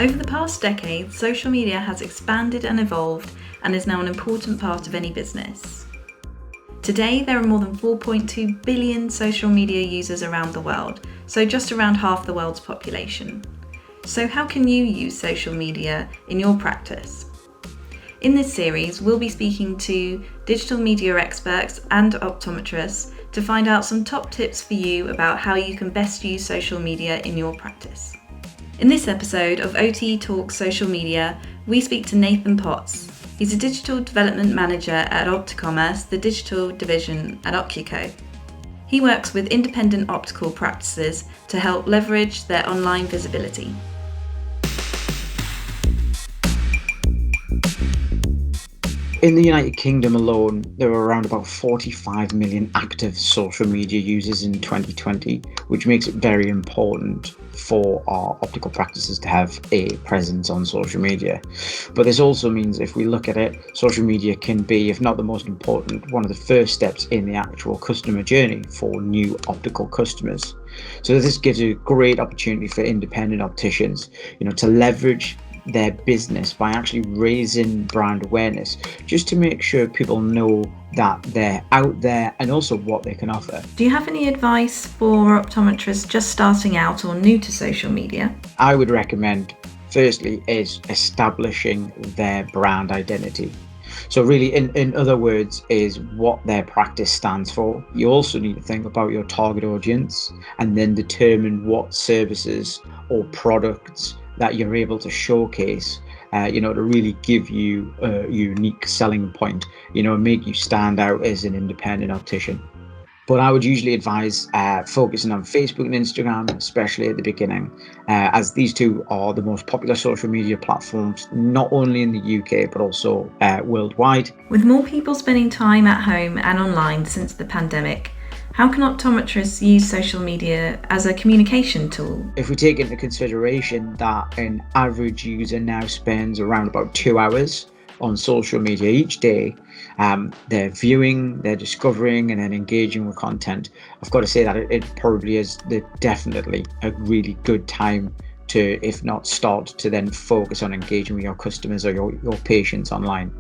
Over the past decade, social media has expanded and evolved and is now an important part of any business. Today, there are more than 4.2 billion social media users around the world, so just around half the world's population. So how can you use social media in your practice? In this series, we'll be speaking to digital media experts and optometrists to find out some top tips for you about how you can best use social media in your practice. In this episode of OTE Talks Social Media, we speak to Nathan Potts. He's a digital development manager at Opticommerce, the digital division at Optico. He works with independent optical practices to help leverage their online visibility. In the United Kingdom alone, there were around about 45 million active social media users in 2020, which makes it very important for our optical practices to have a presence on social media. But this also means, if we look at it, social media can be, if not the most important, one of the first steps in the actual customer journey for new optical customers. So this gives a great opportunity for independent opticians, to leverage their business by actually raising brand awareness, just to make sure people know that they're out there and also what they can offer. Do you have any advice for optometrists just starting out or new to social media? I would recommend, firstly, is establishing their brand identity. So really, in other words, is what their practice stands for. You also need to think about your target audience and then determine what services or products that you're able to showcase, to really give you a unique selling point, and make you stand out as an independent optician. But I would usually advise focusing on Facebook and Instagram, especially at the beginning, as these two are the most popular social media platforms, not only in the UK, but also worldwide. With more people spending time at home and online since the pandemic, how can optometrists use social media as a communication tool? If we take into consideration that an average user now spends around about 2 hours on social media each day, they're viewing, they're discovering, and then engaging with content, I've got to say that it probably is definitely a really good time to, if not start, to then focus on engaging with your customers or your patients online.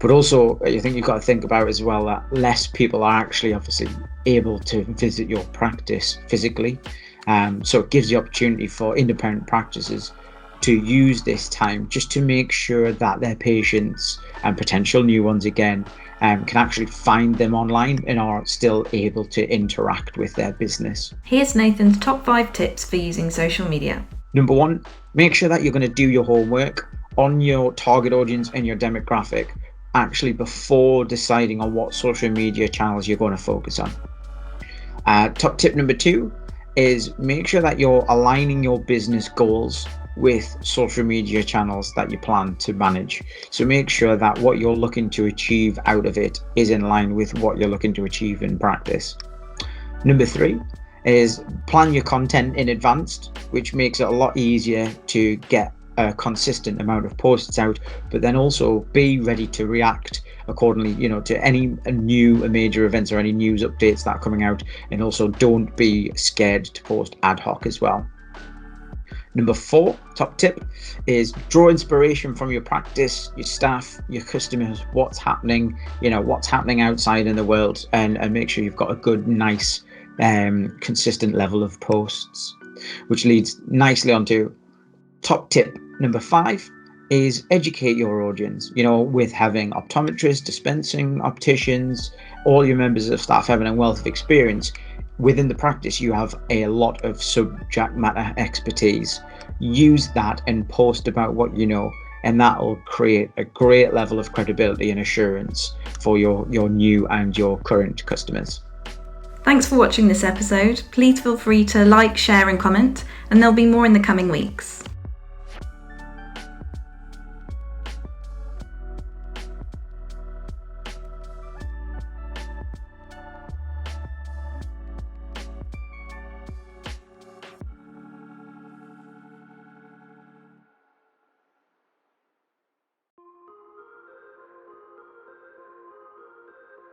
But also, I think you've got to think about as well that less people are actually obviously able to visit your practice physically. So it gives the opportunity for independent practices to use this time just to make sure that their patients and potential new ones again can actually find them online and are still able to interact with their business. Here's Nathan's top 5 tips for using social media. Number 1, make sure that you're going to do your homework on your target audience and your demographic actually before deciding on what social media channels you're going to focus on. Top tip number 2 is make sure that you're aligning your business goals with social media channels that you plan to manage. So make sure that what you're looking to achieve out of it is in line with what you're looking to achieve in practice. Number 3 is plan your content in advance, which makes it a lot easier to get a consistent amount of posts out, but then also be ready to react accordingly, to any new major events or any news updates that are coming out, and also don't be scared to post ad hoc as well. Number 4, top tip, is draw inspiration from your practice, your staff, your customers, what's happening outside in the world, and make sure you've got a good, nice, consistent level of posts, which leads nicely onto top tip number 5 is educate your audience, with having optometrists, dispensing opticians, all your members of staff having a wealth of experience. Within the practice, you have a lot of subject matter expertise. Use that and post about what you know, and that will create a great level of credibility and assurance for your new and your current customers. Thanks for watching this episode. Please feel free to like, share and comment, and there'll be more in the coming weeks.